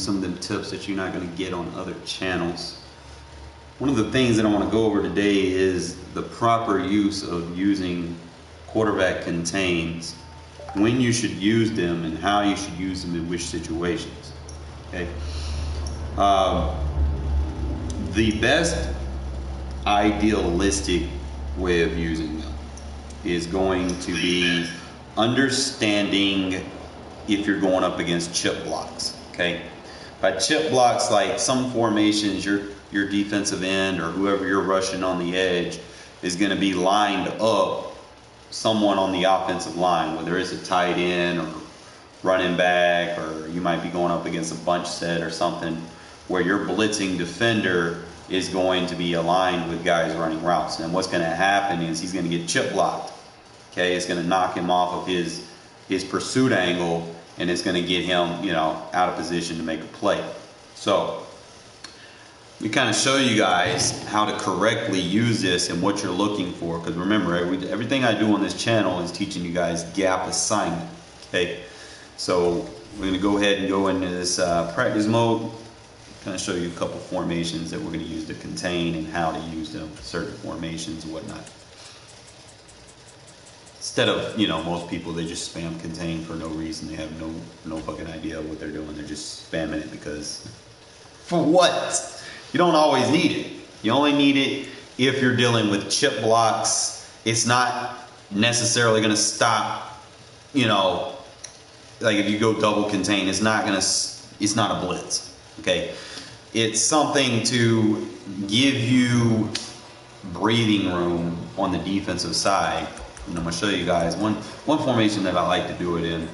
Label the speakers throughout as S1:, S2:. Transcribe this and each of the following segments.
S1: some of the tips that you're not going to get on other channels. One of the things that I want to go over today is the proper use of using quarterback contains, when you should use them and how you should use them in which situations. Okay. The best idealistic way of using them is going to be understanding if you're going up against chip blocks. Okay. By chip blocks, like some formations, your defensive end or whoever you're rushing on the edge is going to be lined up someone on the offensive line, whether it's a tight end or running back, or you might be going up against a bunch set or something where your blitzing defender is going to be aligned with guys running routes. And what's going to happen is he's going to get chip blocked. Okay, it's going to knock him off of his pursuit angle, and it's going to get him, out of position to make a play. So we kind of show you guys how to correctly use this and what you're looking for. Because remember, everything I do on this channel is teaching you guys gap assignment. Okay, so we're going to go ahead and go into this practice mode. Kind of show you a couple formations that we're going to use to contain and how to use them, certain formations and whatnot. Instead of, most people, they just spam contain for no reason. They have no fucking idea what they're doing. They're just spamming it because, for what? You don't always need it. You only need it if you're dealing with chip blocks. It's not necessarily going to stop, like if you go double contain, it's not a blitz. Okay. It's something to give you breathing room on the defensive side. And I'm going to show you guys one formation that I like to do it in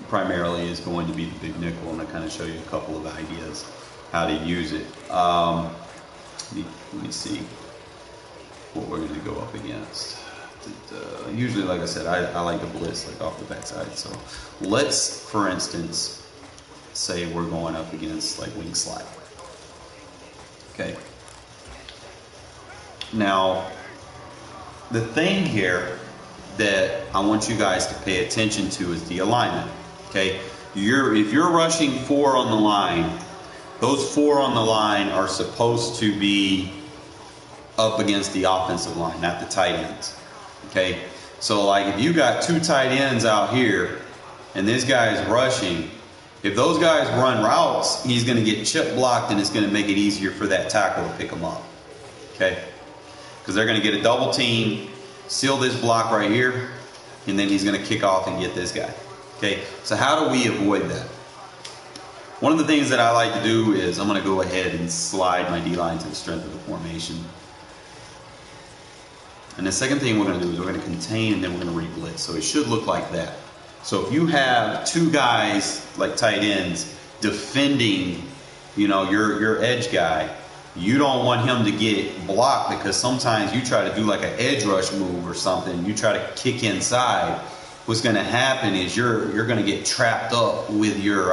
S1: primarily is going to be the big nickel. I'm going to kind of show you a couple of ideas how to use it. Let me see what we're going to go up against. Usually, like I said, I like to blitz like off the backside. So let's, for instance, say we're going up against like wing slide. Okay. Now, the thing here that I want you guys to pay attention to is the alignment. Okay. If you're rushing 4 on the line, those 4 on the line are supposed to be up against the offensive line, not the tight ends. Okay. So like if you got 2 tight ends out here and this guy's rushing, if those guys run routes, he's going to get chip blocked, and it's going to make it easier for that tackle to pick him up. Okay? Because they're going to get a double team, seal this block right here, and then he's going to kick off and get this guy. Okay? So how do we avoid that? One of the things that I like to do is I'm going to go ahead and slide my D-line to the strength of the formation. And the second thing we're going to do is we're going to contain, and then we're going to re-blitz. So it should look like that. So if you have 2 guys like tight ends defending, your edge guy, you don't want him to get blocked, because sometimes you try to do like an edge rush move or something. You try to kick inside. What's going to happen is you're going to get trapped up with your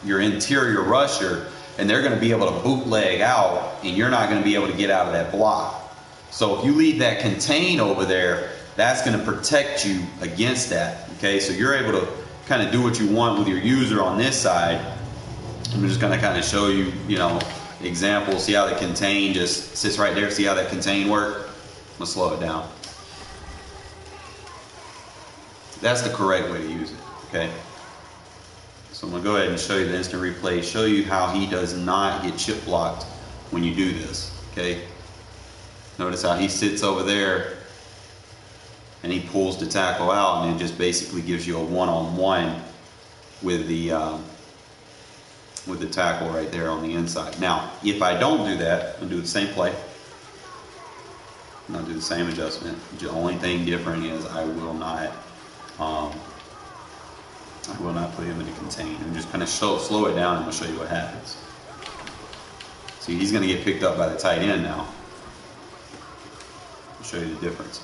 S1: interior rusher, and they're going to be able to bootleg out, and you're not going to be able to get out of that block. So if you leave that contain over there, that's going to protect you against that. Okay, so you're able to kind of do what you want with your user on this side. I'm just going to kind of show you, example. See how the contain just sits right there. See how that contain work? I'm going to slow it down. That's the correct way to use it. Okay. So I'm going to go ahead and show you the instant replay. Show you how he does not get chip blocked when you do this. Okay. Notice how he sits over there, and he pulls the tackle out, and it just basically gives you a one-on-one with the tackle right there on the inside. Now, if I don't do that, I'm going to do the same play. I'm going to do the same adjustment. The only thing different is I will not put him in a contain. I'm just kind of slow it down, and I'll show you what happens. See, he's going to get picked up by the tight end now. I'll show you the difference.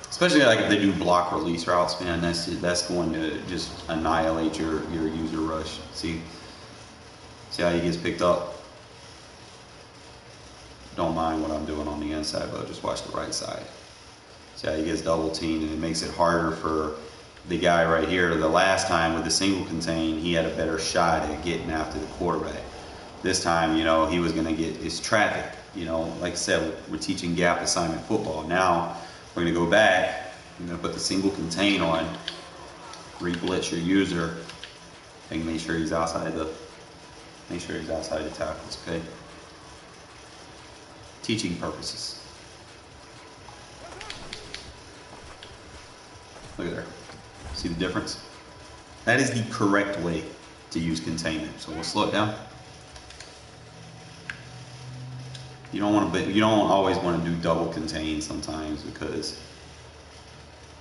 S1: Especially like if they do block release routes, man, that's going to just annihilate your user rush. See how he gets picked up? Don't mind what I'm doing on the inside, but just watch the right side. See how he gets double teamed, and it makes it harder for the guy right here, the last time with the single contain, he had a better shot at getting after the quarterback. This time, you know, he was going to get his traffic. You know, like I said, we're teaching gap assignment football. Now, we're going to go back. I'm going to put the single contain on, re-blitz your user, and make sure he's outside the tackles, okay? Teaching purposes. Look at there. See the difference? That is the correct way to use containment. So we'll slow it down. You don't always want to do double contain sometimes, because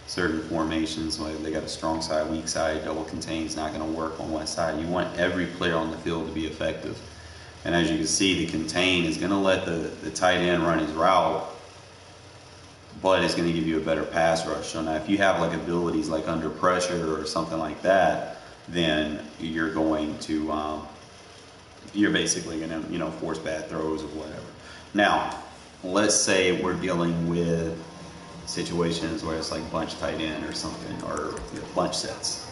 S1: certain formations, like they got a strong side, weak side, double contain is not going to work on one side. You want every player on the field to be effective. And as you can see, the contain is going to let the tight end run his route, but it's going to give you a better pass rush. So now if you have like abilities like under pressure or something like that, then you're going to, you're basically going to, you know, force bad throws or whatever. Now, let's say we're dealing with situations where it's like bunch tight end or something, or you know, bunch sets.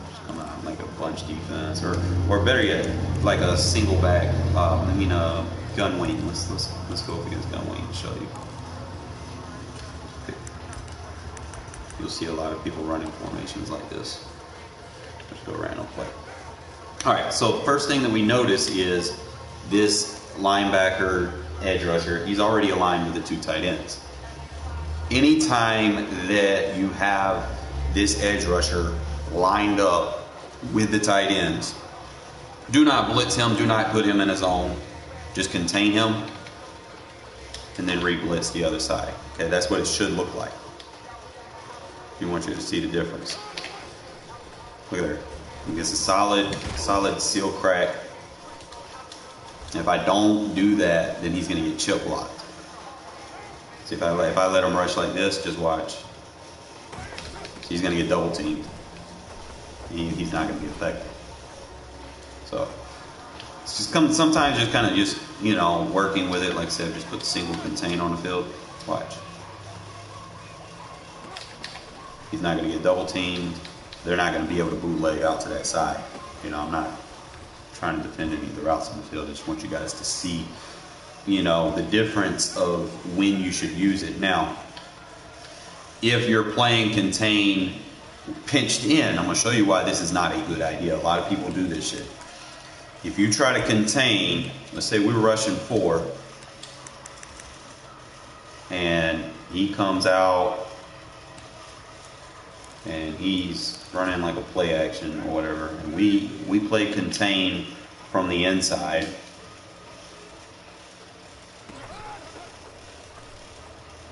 S1: Just come out like a bunch defense, or better yet, like a single back. Gun wing. Let's go up against gun wing and show you. Okay. You'll see a lot of people running formations like this. Let's go random play. All right. So the first thing that we notice is this linebacker edge rusher. He's already aligned with the two tight ends. Anytime that you have this edge rusher lined up with the tight ends, do not blitz him. Do not put him in a zone. Just contain him and then re-blitz the other side. Okay, that's what it should look like. We want you to see the difference. Look at there. He gets a solid seal crack. If I don't do that, then he's going to get chip blocked. See, if I let him rush like this, just watch. He's going to get double teamed. He's not going to be effective. So it's just sometimes just kind of just, you know, working with it. Like I said, just put the single contain on the field. Watch. He's not going to get double teamed. They're not going to be able to bootleg out to that side. You know, I'm not trying to defend any of the routes on the field. I just want you guys to see, you know, the difference of when you should use it. Now, if you're playing contain pinched in, I'm going to show you why this is not a good idea. A lot of people do this shit. If you try to contain, let's say we're rushing 4, and he comes out and he's running like a play action or whatever, and we play contain from the inside.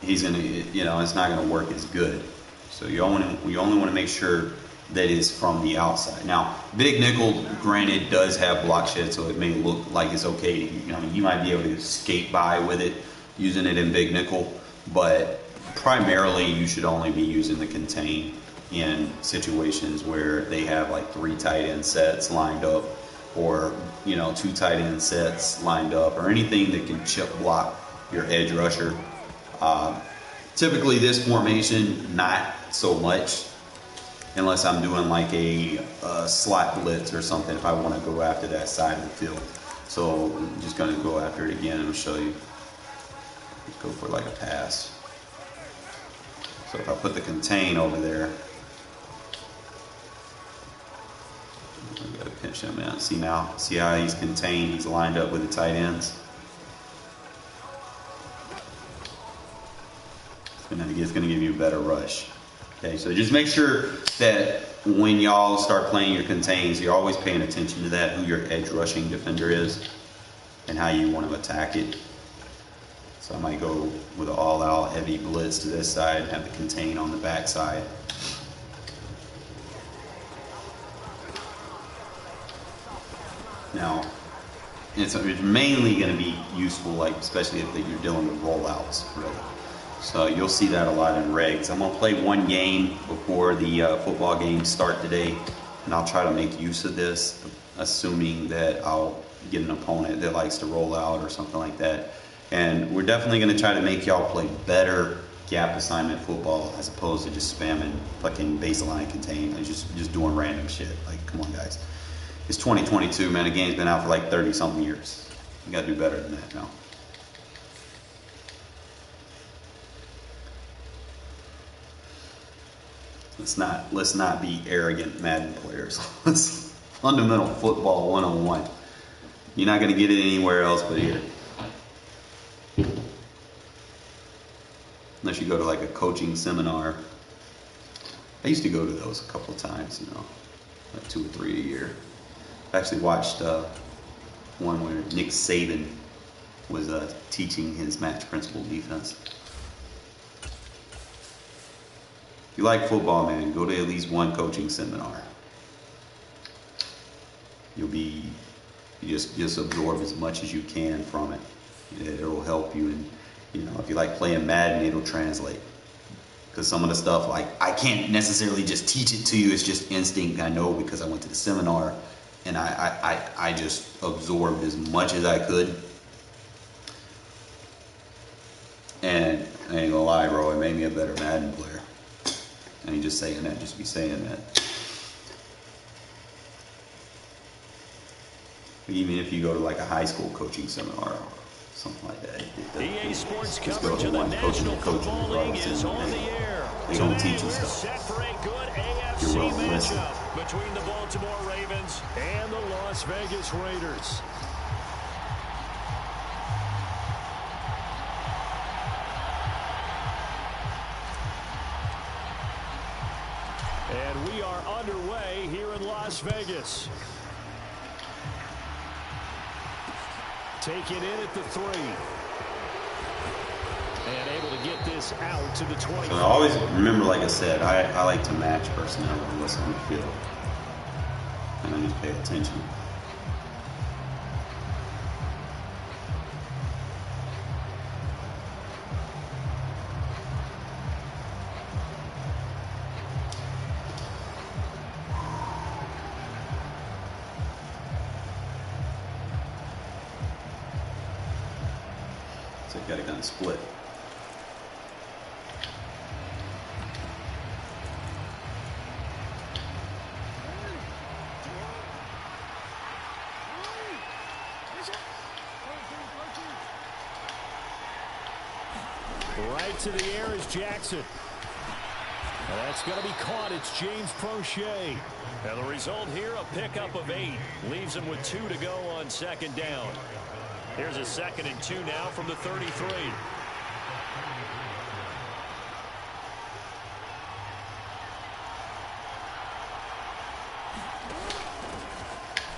S1: He's gonna, you know, it's not gonna work as good. So you only want to make sure that it's from the outside. Now, big nickel, granted, does have block shed, so it may look like it's okay. You know, you might be able to skate by with it, using it in big nickel, but primarily you should only be using the contain in situations where they have like 3 tight end sets lined up, or, you know, 2 tight end sets lined up, or anything that can chip block your edge rusher. Typically this formation, not so much, unless I'm doing like a slot blitz or something, if I want to go after that side of the field. So I'm just going to go after it again and show you. Let's go for like a pass. So if I put the contain over there, I got to pinch him in. See now? See how he's contained? He's lined up with the tight ends. And then it's going to give you a better rush. Okay, so just make sure that when y'all start playing your contains, you're always paying attention to that, who your edge rushing defender is, and how you want to attack it. So I might go with an all-out heavy blitz to this side and have the contain on the back side. Now, it's mainly going to be useful, like especially if you're dealing with rollouts, really. So you'll see that a lot in regs. I'm going to play one game before the football games start today, and I'll try to make use of this, assuming that I'll get an opponent that likes to roll out or something like that. And we're definitely going to try to make y'all play better gap assignment football as opposed to just spamming fucking baseline contain, like just doing random shit. Like, come on, guys. It's 2022, man. The game's been out for like 30-something years. You gotta do better than that now. Let's not be arrogant Madden players. Let's fundamental football 101. You're not gonna get it anywhere else but here. Unless you go to like a coaching seminar. I used to go to those a couple of times, you know, like 2 or 3 a year. I actually watched one where Nick Saban was teaching his match principle defense. If you like football, man, go to at least one coaching seminar. You just absorb as much as you can from it. It'll help you, and you know, if you like playing Madden, it'll translate. Because some of the stuff, like, I can't necessarily just teach it to you. It's just instinct. I know because I went to the seminar, and I just absorbed as much as I could. And I ain't gonna lie, bro, it made me a better Madden player. I ain't just saying that, just be saying that. Even if you go to like a high school coaching seminar or something like that.
S2: EA Sports coverage of the National Football League is on the air.
S1: They're gonna teach you stuff.
S2: Set for a good AFC matchup between the Baltimore Ravens and the Las Vegas Raiders. And we are underway here in Las Vegas. Take it in at the 3. And able to get this out to the 20.
S1: So I always remember, like I said, I like to match personnel and what's on the field. And I just pay attention. So you gotta kind of split.
S2: Right to the air is Jackson. That's going to be caught. It's James Prochet. And the result here, a pickup of 8. Leaves him with 2 to go on second down. Here's a 2nd and 2 now from the 33.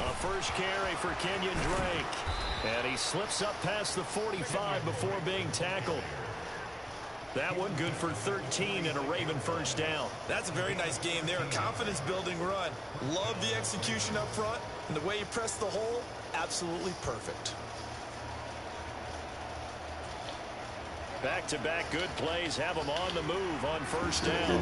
S2: A first carry for Kenyon Drake. And he slips up past the 45 before being tackled. That one good for 13 and a Raven first down.
S3: That's a very nice game there. A confidence-building run. Love the execution up front. And the way he pressed the hole, absolutely perfect.
S2: Back-to-back good plays have him on the move on first down.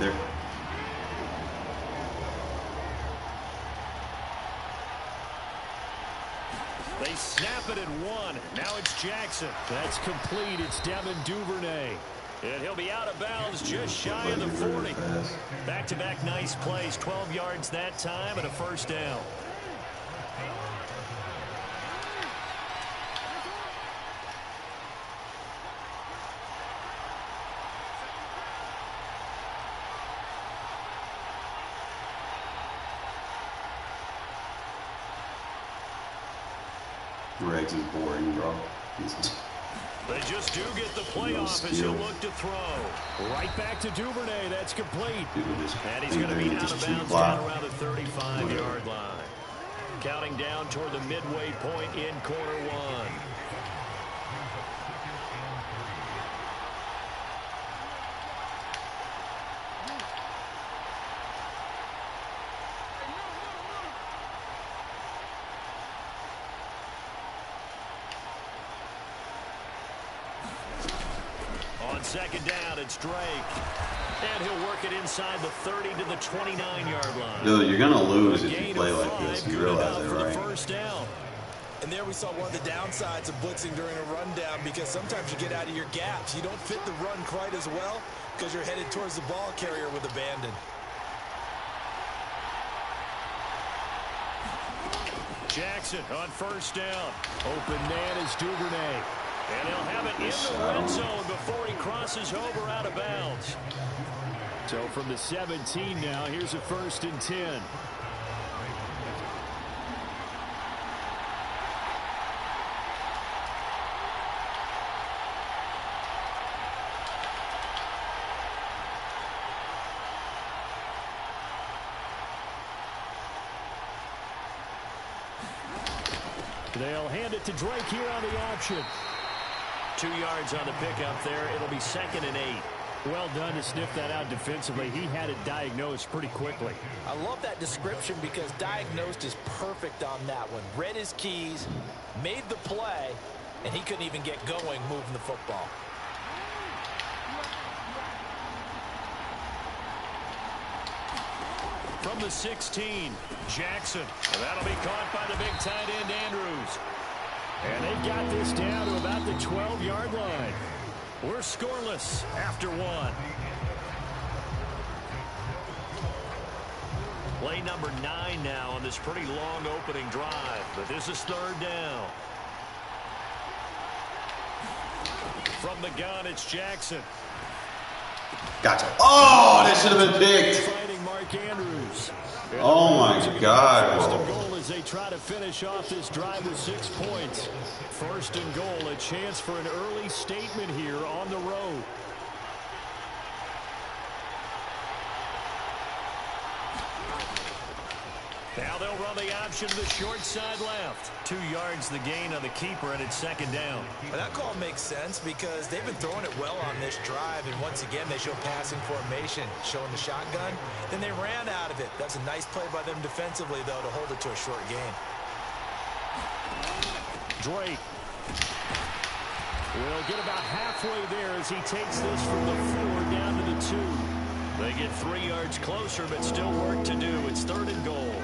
S2: They snap it at 1. Now it's Jackson. That's complete. It's Devin Duvernay. And he'll be out of bounds just shy of the 40. Back-to-back nice plays. 12 yards that time and a first down.
S1: Regs is boring, bro.
S2: They just do get the play off as he'll look to throw. Right back to Duvernay. That's complete. And he's going to be out of bounds down around the 35-yard line. Counting down toward the midway point in quarter 1. On second down, it's Drake. And he'll work it inside the 30 to the 29-yard line.
S1: Dude, you're going to lose if you play like this. You realize that, right?
S2: First down.
S3: And there we saw one of the downsides of blitzing during a rundown, because sometimes you get out of your gaps. You don't fit the run quite as well because you're headed towards the ball carrier with abandon.
S2: Jackson on first down. Open man is Duvernay. And he'll have it in the red zone before he crosses over out of bounds. So from the 17 now, here's a 1st and 10. They'll hand it to Drake here on the option. 2 yards on the pickup there. It'll be 2nd and 8. Well done to sniff that out defensively. He had it diagnosed pretty quickly.
S3: I love that description because diagnosed is perfect on that one. Read his keys, made the play, and he couldn't even get going moving the football.
S2: From the 16, Jackson. And that'll be caught by the big tight end, Andrews. And they've got this down to about the 12-yard line. We're scoreless after 1. Play number 9 now on this pretty long opening drive. But this is 3rd down. From the gun, it's Jackson.
S1: Gotcha. Oh, that should have been picked.
S2: Fighting Mark Andrews.
S1: Oh my God,
S2: First
S1: bro.
S2: and goal as they try to finish off this drive with 6 points. 1st and goal, a chance for an early statement here on the road. Now they'll run the option to the short side left. 2 yards the gain on the keeper, and it's 2nd down.
S3: Well, that call makes sense because they've been throwing it well on this drive, and once again they show passing formation, showing the shotgun. Then they ran out of it. That's a nice play by them defensively, though, to hold it to a short gain.
S2: Drake will get about halfway there as he takes this from the 4 down to the 2. They get 3 yards closer, but still work to do. It's 3rd and goal.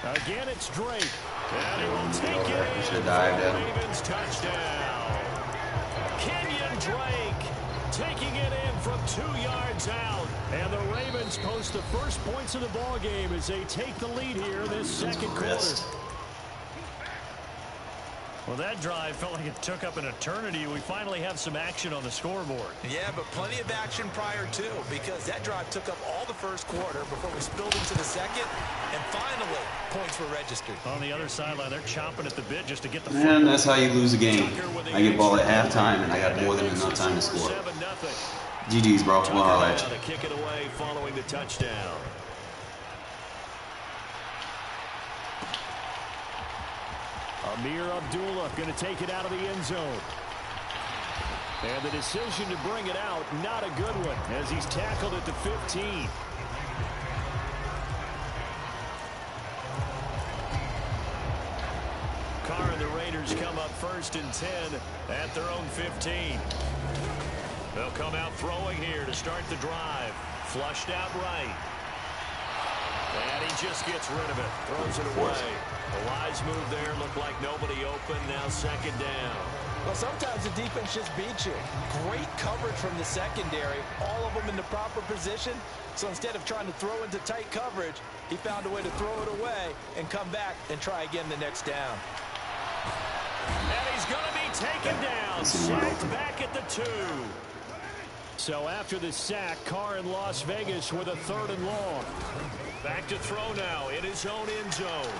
S2: Again, it's Drake. And he will take it in. Ravens touchdown. Kenyon Drake taking it in from 2 yards out. And the Ravens post the first points of the ball game as they take the lead here in this 2nd quarter. Well, that drive felt like it took up an eternity. We finally have some action on the scoreboard.
S3: Yeah, but plenty of action prior to, because that drive took up all the 1st quarter before we spilled into the 2nd, and finally, points were registered.
S2: On the other sideline, they're chomping at the bit just to get the football.
S1: And that's how you lose a game. I get ball at halftime, and I got more than enough time to score. GG's, bro. We'll holler at you.
S2: To kick it away following the touchdown. Amir Abdullah going to take it out of the end zone. And the decision to bring it out, not a good one, as he's tackled at the 15. Carr and the Raiders come up 1st and 10 at their own 15. They'll come out throwing here to start the drive. Flushed out right. And he just gets rid of it. Throws it away. A wise move there. Looked like nobody open. Now 2nd down.
S3: Well, sometimes the defense just beats you. Great coverage from the secondary. All of them in the proper position. So instead of trying to throw into tight coverage, he found a way to throw it away and come back and try again the next down.
S2: And he's going to be taken down. Sacked back at the 2. So after the sack, Carr in Las Vegas with a 3rd and long. Back to throw now in his own end zone.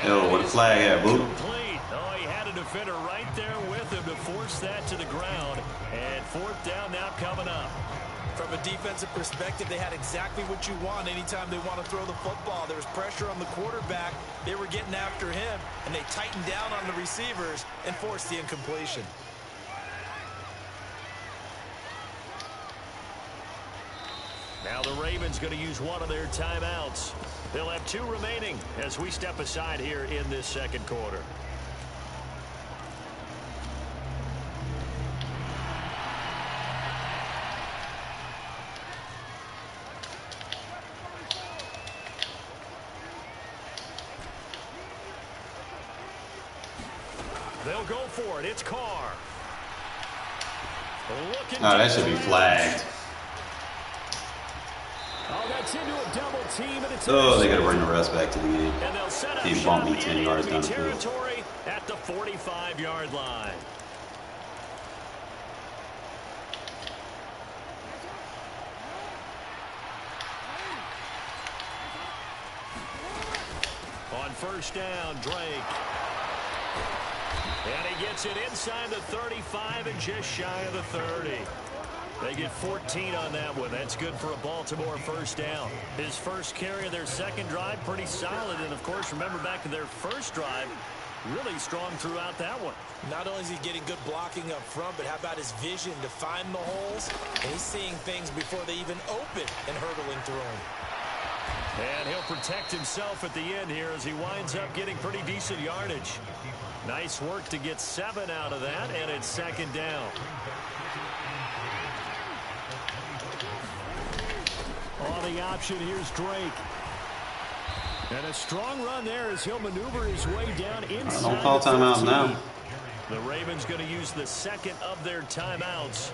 S1: Yo, what a flag at, boo.
S2: Complete. Oh, he had a defender right there with him to force that to the ground. And 4th down now coming up.
S3: From a defensive perspective, they had exactly what you want anytime they want to throw the football. There was pressure on the quarterback. They were getting after him, and they tightened down on the receivers and forced the incompletion.
S2: Now the Ravens going to use one of their timeouts. They'll have 2 remaining as we step aside here in this 2nd quarter. They'll go for it. It's Carr.
S1: Oh, that should be flagged.
S2: Oh, that's into a double team, and it's
S1: oh, they got to bring the rest back to the game.
S2: And they'll set up
S1: he bumped me 10 yards down the field.
S2: Territory at the 45-yard line. On first down, Drake. And he gets it inside the 35 and just shy of the 30. They get 14 on that one. That's good for a Baltimore first down. His first carry of their second drive, pretty solid. And, of course, remember back to their first drive, really strong throughout that one.
S3: Not only is he getting good blocking up front, but how about his vision to find the holes? And he's seeing things before they even open and hurtling through them.
S2: And he'll protect himself at the end here as he winds up getting pretty decent yardage. Nice work to get 7 out of that, and it's second down. On the option, here's Drake. And a strong run there as he'll maneuver his way down inside.
S1: Don't call timeout now.
S2: The Ravens going to use the second of their timeouts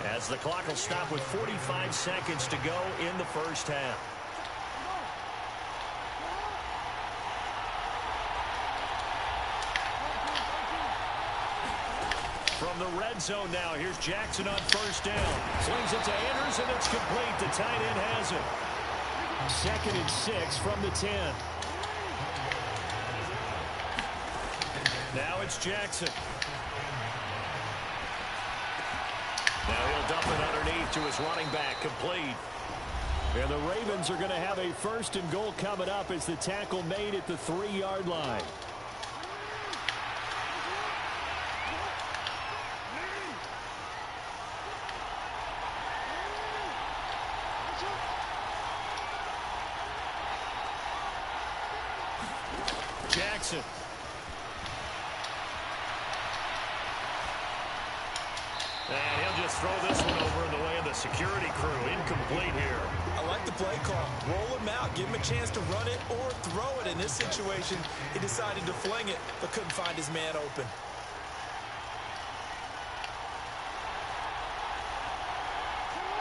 S2: as the clock will stop with 45 seconds to go in the first half. From the red zone now, here's Jackson on first down. Slings it to Andrews, and it's complete. The tight end has it. 2nd and 6 from the 10. Now it's Jackson. Now he'll dump it underneath to his running back, complete. And the Ravens are going to have a 1st and goal coming up as the tackle made at the 3-yard line. Jackson. And he'll just throw this one over in the way of the security crew. Incomplete here.
S3: I like the play call. Roll him out. Give him a chance to run it or throw it. In this situation, he decided to fling it, but couldn't find his man open.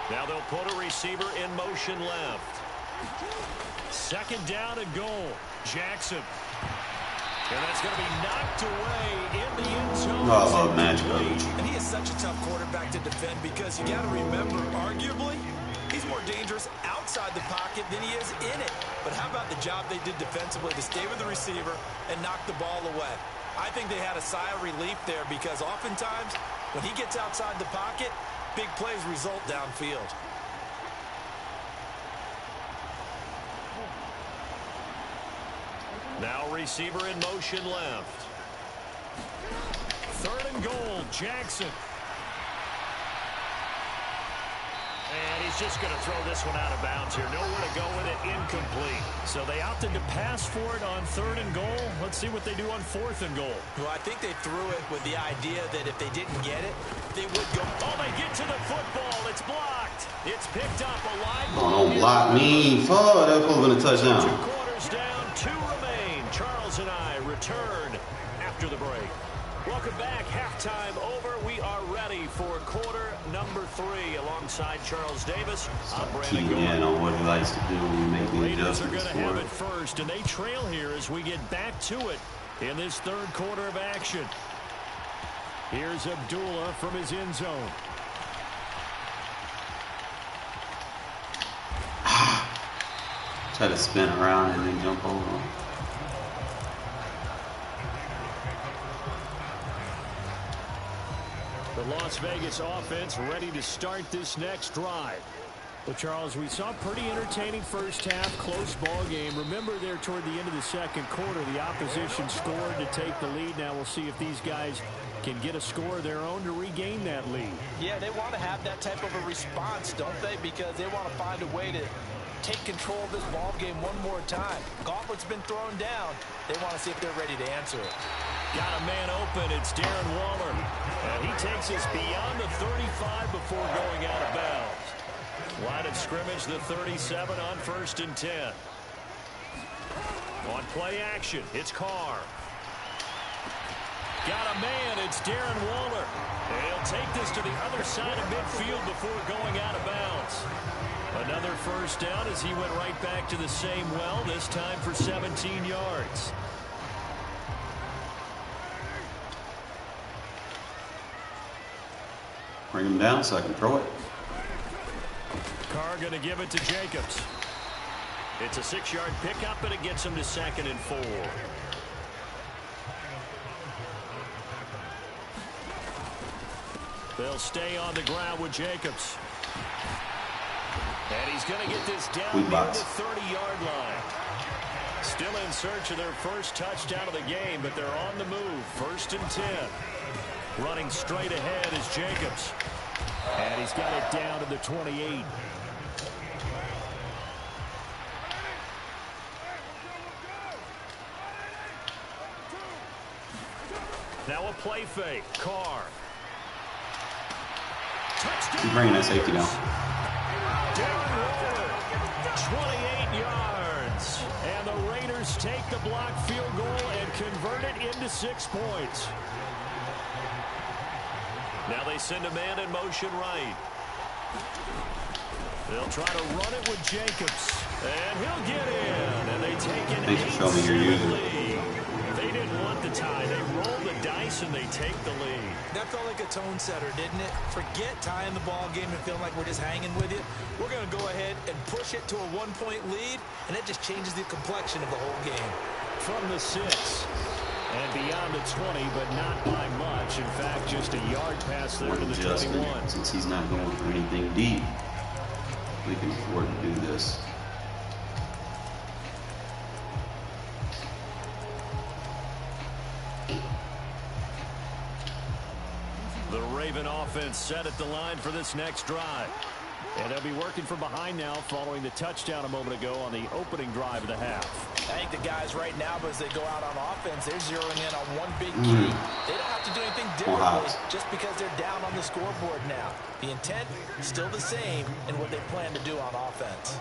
S2: Now they'll put a receiver in motion left. 2nd down and goal. Jackson. And that's going to be knocked away in the end zone.
S1: Oh, I love match coverage.
S3: And he is such a tough quarterback to defend because you got to remember, arguably, he's more dangerous outside the pocket than he is in it. But how about the job they did defensively to stay with the receiver and knock the ball away? I think they had a sigh of relief there because oftentimes when he gets outside the pocket, big plays result downfield.
S2: Now receiver in motion left. 3rd and goal, Jackson. And he's just going to throw this one out of bounds here. Nowhere to go with it, incomplete. So they opted to pass for it on 3rd and goal. Let's see what they do on 4th and goal.
S3: Well, I think they threw it with the idea that if they didn't get it, they would go.
S2: Oh, they get to the football. It's blocked. It's picked up a line.
S1: Oh, don't block me. Fuck, that could have been a touchdown.
S2: 2 quarters down, 2 remain. Charles and I return after the break. Welcome back. Halftime over. We are ready for quarter number 3 alongside Charles Davis. I'm Brandon
S1: Key in on what he likes to do and make the
S2: Raiders are
S1: adjustments
S2: going to have
S1: for
S2: it
S1: it.
S2: first, and they trail here as we get back to it in this 3rd quarter of action. Here's Abdullah from his end zone.
S1: Try to spin around and then jump over him.
S2: The Las Vegas offense ready to start this next drive. Well, Charles, we saw a pretty entertaining first half, close ball game. Remember there toward the end of the 2nd quarter, the opposition scored to take the lead. Now we'll see if these guys can get a score of their own to regain that lead.
S3: Yeah, they want to have that type of a response, don't they? Because they want to find a way to take control of this ball game one more time. Gauntlet's been thrown down. They want to see if they're ready to answer it.
S2: Got a man open. It's Darren Waller. And he takes us beyond the 35 before going out of bounds. Line of scrimmage, the 37 on 1st and 10. On play action, it's Carr. Got a man. It's Darren Waller. And he'll take this to the other side of midfield before going out of bounds. Another first down as he went right back to the same well, this time for 17 yards.
S1: Bring him down so I can throw it.
S2: Carr going to give it to Jacobs. It's a 6-yard pickup, and it gets him to 2nd and 4. They'll stay on the ground with Jacobs. And he's going to get this down near the 30-yard line. Still in search of their first touchdown of the game, but they're on the move. 1st and 10. Running straight ahead is Jacobs. And he's got it down to the 28. Now a play fake. Carr. Touchdown.
S1: He's bringing that safety down.
S2: Darren Waller, 28 yards. And the Raiders take the block field goal and convert it into 6 points. Now they send a man in motion right. They'll try to run it with Jacobs. And he'll get in. And they take an 8-7 lead. They didn't want the tie. They roll the dice and they take the lead.
S3: That felt like a tone setter, didn't it? Forget tying the ball game and feeling like we're just hanging with you. We're going to go ahead and push it to a 1-point lead, and that just changes the complexion of the whole game.
S2: From the 6 and beyond the 20, but not by much. In fact, just a yard pass there to the 21.
S1: Since he's not going for anything deep, we can afford to do this.
S2: The Raven offense set at the line for this next drive. And they'll be working from behind now following the touchdown a moment ago on the opening drive of the half.
S3: I think the guys right now, as they go out on offense, they're zeroing in on one big key. They don't have to do anything differently just because they're down on the scoreboard now. The intent still the same in what they plan to do on offense.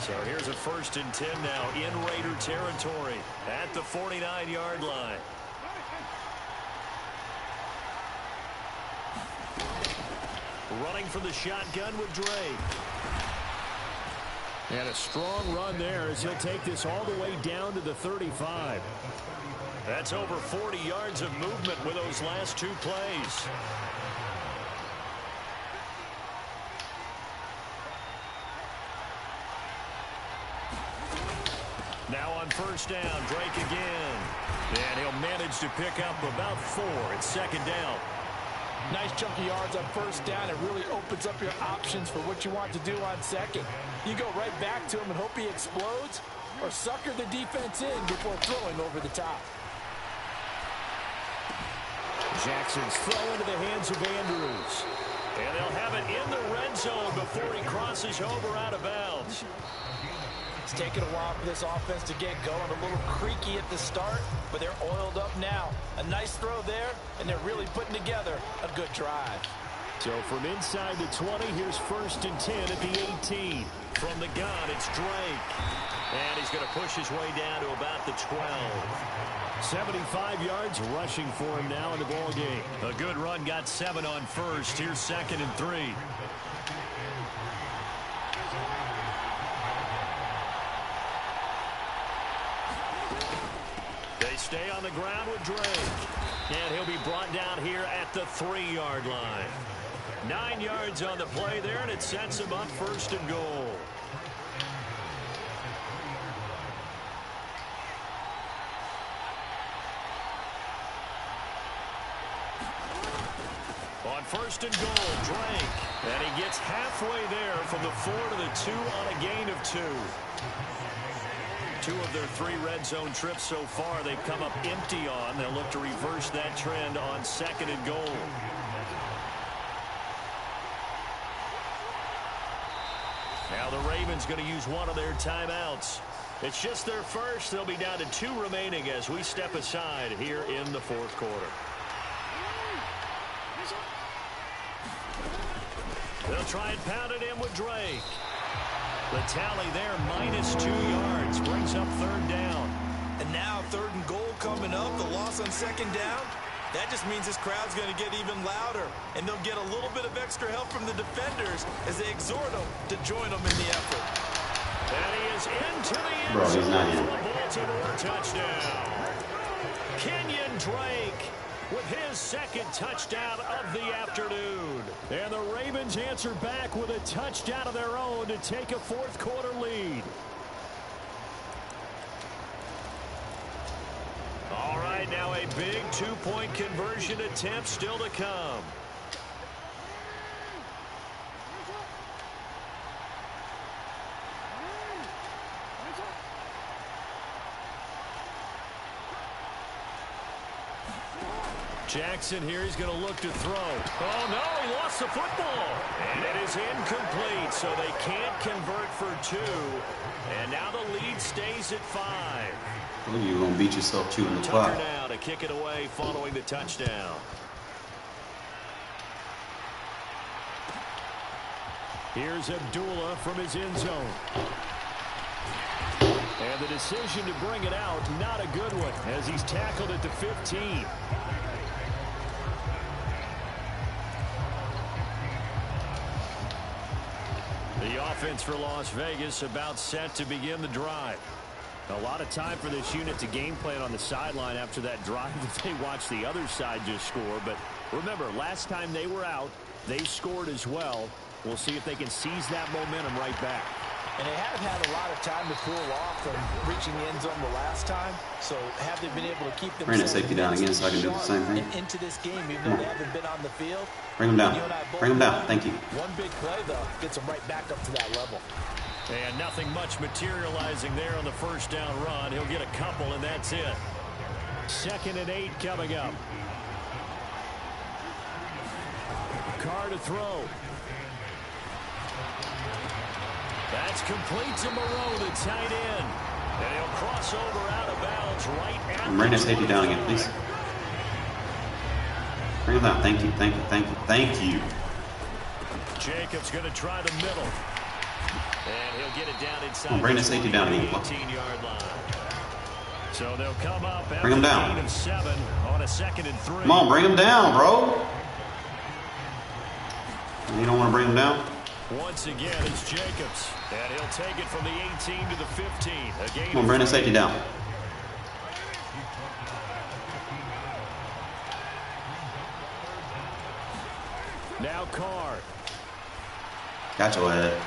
S2: So here's a 1st and 10 now in Raider territory at the 49-yard line. Running from the shotgun with Drake. And a strong run there as he'll take this all the way down to the 35. That's over 40 yards of movement with those last 2 plays. Now on 1st down, Drake again. And he'll manage to pick up about 4 at 2nd down.
S3: Nice chunky yards on 1st down. It really opens up your options for what you want to do on 2nd. You go right back to him and hope he explodes, or sucker the defense in before throwing over the top.
S2: Jackson's throw into the hands of Andrews. And they'll have it in the red zone before he crosses over out of bounds.
S3: It's taken a while for this offense to get going. A little creaky at the start, but they're oiled up now. A nice throw there, and they're really putting together a good drive.
S2: So from inside the 20, here's 1st and 10 at the 18. From the gun, it's Drake. And he's going to push his way down to about the 12. 75 yards rushing for him now in the ball game. A good run, got 7 on 1st. Here's 2nd and 3. They stay on the ground with Drake. And he'll be brought down here at the 3-yard line. 9 yards on the play there, and it sets him up 1st and goal. On 1st and goal, Drake. And he gets halfway there from the 4 to the 2 on a gain of 2. 2 of their 3 red zone trips so far they've come up empty on. They'll look to reverse that trend on 2nd and goal. Now the Ravens going to use one of their timeouts. It's just their first. They'll be down to 2 remaining as we step aside here in the 4th quarter. They'll try and pound it in with Drake. The tally there, -2 yards, brings up 3rd down.
S3: And now 3rd and goal coming up, the loss on 2nd down, that just means this crowd's going to get even louder, and they'll get a little bit of extra help from the defenders as they exhort them to join them in the effort.
S2: And he is into the end
S1: Bro, he's not
S2: zone
S1: in.
S2: for a Baltimore touchdown. Kenyon Drake with his 2nd touchdown of the afternoon. And the Ravens answer back with a touchdown of their own to take a 4th quarter lead. All right, now a big 2-point conversion attempt still to come. Jackson here, he's going to look to throw. Oh, no, he lost the football. And it is incomplete, so they can't convert for 2. And now the lead stays at 5.
S1: You're going to beat yourself chewing the clock.
S2: Tucker now to kick it away following the touchdown. Here's Abdullah from his end zone. And the decision to bring it out, not a good one, as he's tackled at the 15. The offense for Las Vegas about set to begin the drive. A lot of time for this unit to game plan on the sideline after that drive that they watched the other side just score. But remember, last time they were out, they scored as well. We'll see if they can seize that momentum right back.
S3: And they haven't had a lot of time to cool off from reaching the end zone the last time. So have they been able to keep them
S1: Bring the safety down again so I can do the same thing.
S3: into this game, even though they haven't been on the field?
S1: Bring them down. Bring them down. Thank you.
S3: One big play, though, gets them right back up to that level.
S2: And nothing much materializing there on the 1st down run. He'll get a couple, and that's it. 2nd and 8 coming up. Carr to throw. That's complete to Moreau, the tight end. And he'll cross over out of bounds right at
S1: Bring that safety down again, please. Bring him down. Thank you. Thank you. Thank you. Thank you.
S2: Jacobs going to try the middle. And he'll get it down inside.
S1: Bring that safety down again.
S2: 18-yard line. So they'll come up after
S1: Bring him down.
S2: a gain of 7 on a 2nd and 3.
S1: Come on, bring him down, bro. You don't want to bring him down?
S2: Once again, it's Jacobs. And he'll take it from the 18 to the 15.
S1: Come on, bring the safety down.
S2: Now Carr.
S1: Got your head.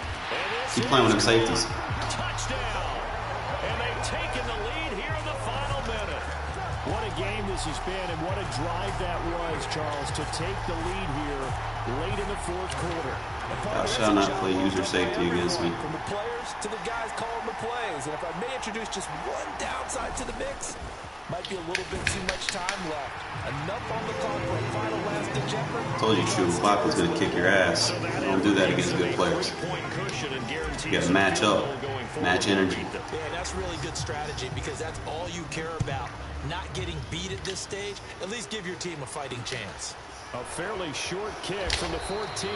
S1: Keep playing with them safeties.
S2: Touchdown. And they've taken the lead here in the final minute. What a game this has been, and what a drive that was, Charles, to take the lead here late in the 4th quarter.
S1: Thou shalt not play user safety against me.
S3: From the players to the guys calling the plays. And if I may introduce just one downside to the mix, might be a little bit too much time left. Enough on the clock for a final last-ditch effort.
S1: I told you shooting clock was going to kick your ass. You don't do that against good players. You got to match up, match energy.
S3: Yeah, that's really good strategy because that's all you care about. Not getting beat at this stage. At least give your team a fighting chance.
S2: A fairly short kick from the 14.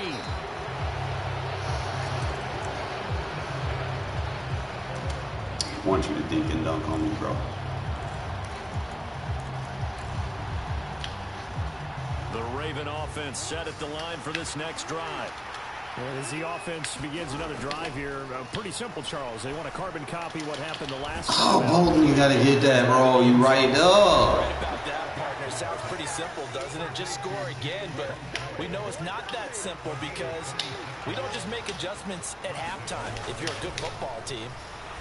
S1: I want you to dink and dunk on me, bro.
S2: The Raven offense set at the line for this next drive. As the offense begins another drive here, pretty simple, Charles. They want to carbon copy what happened the last time.
S1: Oh, Bolton, you got to get that, bro. You right up.
S3: Right about that, partner. Sounds pretty simple, doesn't it? Just score again, but we know it's not that simple because we don't just make adjustments at halftime if you're a good football team.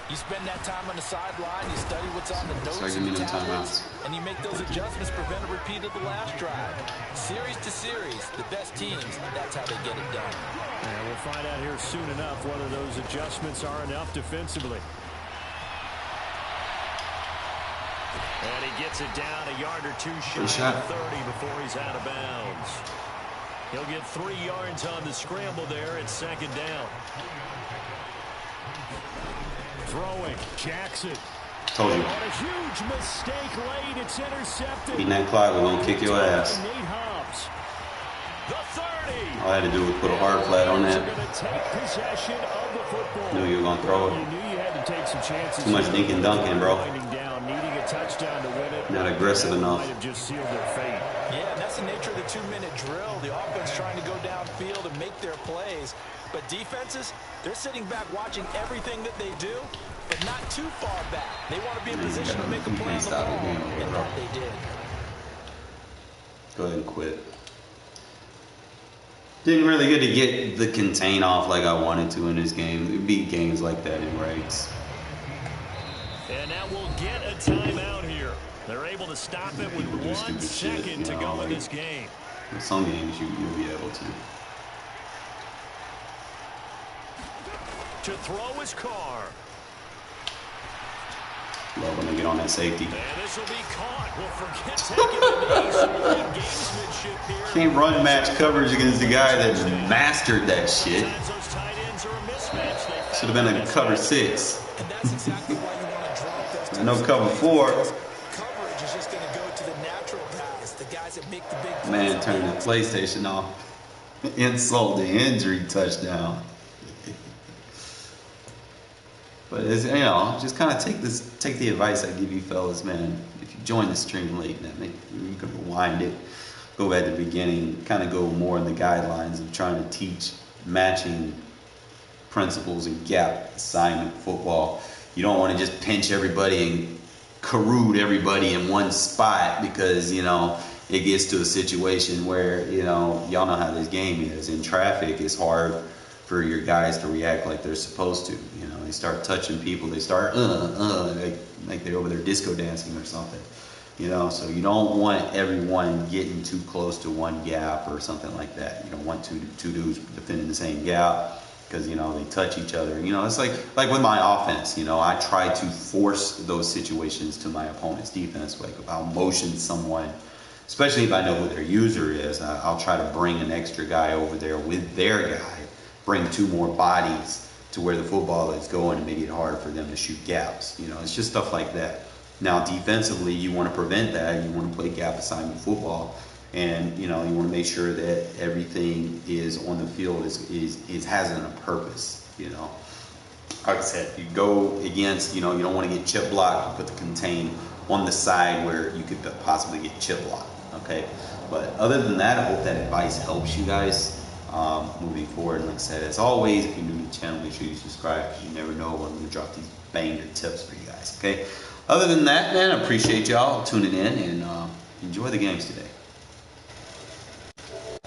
S3: You spend that time on the sideline, you study what's on the notes and the tablets, and you make those adjustments, prevent a repeat of the last drive. Series to series, the best teams, that's how they get it done.
S2: And we'll find out here soon enough whether those adjustments are enough defensively. And he gets it down a yard or two shy of 30 before he's out of bounds. He'll get 3 yards on the scramble there at 2nd down. Throwing, Jackson.
S1: Told you.
S2: On a huge mistake late, it's intercepted.
S1: Beating that clock, we're going to kick your ass.
S2: Nate Hobbs. The 30.
S1: All I had to do was put a hard flat on that.
S2: Take possession of the football.
S1: Knew you were going to throw it.
S2: You knew you had to take some chances.
S1: Too much dink and dunking, bro.
S2: Winding down, needing a touchdown to win it.
S1: Not aggressive enough.
S2: Might have just sealed their fate.
S3: Yeah, and that's the nature of the 2-minute drill. The offense trying to go downfield and make their plays. But defenses, they're sitting back watching everything that they do, but not too far back. They want to be in position to make a play on the ball, and that they did.
S1: Go ahead and quit. Didn't really get to get the contain off like I wanted to in this game. It'd be games like that in Regs.
S2: And now we'll get a timeout here. They're able to stop it with 1 second to go in this game.
S1: In some games you'll be able to.
S2: To throw is Carr.
S1: Love when they get on that safety.
S2: And this will be caught. We'll forget taking the knee. Some great gamesmanship here.
S1: Can't run match coverage against the guy that mastered that shit. Should have been a cover 6.
S3: And that's exactly why you want to drop those.
S1: I know cover 4.
S3: Coverage is just going to go to the natural guys, the guys that make the big plays.
S1: Man, turn the PlayStation off. Insult to injury touchdown. But it's, you know, just kind of take the advice I give you fellas, man. If you join the stream late, man, you can rewind it, go back to the beginning, kind of go more in the guidelines of trying to teach matching principles and gap assignment football. You don't want to just pinch everybody and corrude everybody in one spot because, you know, it gets to a situation where, you know, y'all know how this game is. In traffic, it's hard for your guys to react like they're supposed to. You know, they start touching people, they start like they're over there disco dancing or something. You know, so you don't want everyone getting too close to one gap or something like that. You don't want two dudes defending the same gap because, you know, they touch each other. You know, it's like with my offense, you know, I try to force those situations to my opponent's defense. Like if I'll motion someone, especially if I know who their user is, I'll try to bring an extra guy over there with their guy, bring 2 more bodies to where the football is going and make it harder for them to shoot gaps. You know, it's just stuff like that. Now, defensively, you want to prevent that. You want to play gap assignment football. And, you know, you want to make sure that everything is on the field is has a purpose, you know. Like I said, you go against, you know, you don't want to get chip blocked. You put the contain on the side where you could possibly get chip blocked, okay? But other than that, I hope that advice helps you guys moving forward. Like I said, as always, if you're new to the channel, make sure you subscribe because you never know when I'm going to drop these banger tips for you guys, okay? Other than that, man, I appreciate y'all tuning in and enjoy the games today.